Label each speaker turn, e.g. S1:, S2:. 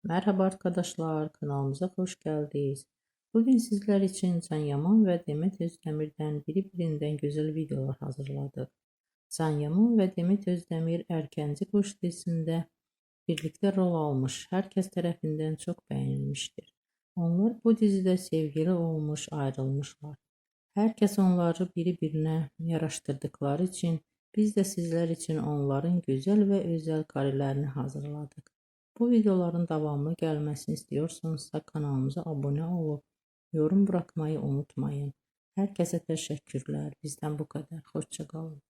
S1: Merhaba arkadaşlar, kanalımıza hoş geldiniz. Bugün sizler için Can Yaman ve Demet Özdemir'den birbirinden güzel videolar hazırladık. Can Yaman ve Demet Özdemir Erkenci Kuş dizisinde birlikte rol almış, herkes tarafından çok beğenilmiştir. Onlar bu dizide sevgili olmuş, ayrılmışlar. Herkes onları birbirine yaraştırdıkları için biz de sizler için onların güzel ve özel karelerini hazırladık. Bu videoların devamlı gelmesini istiyorsanız kanalımıza abone olup yorum bırakmayı unutmayın. Herkese teşekkürler. Bizden bu kadar. Hoşça kalın.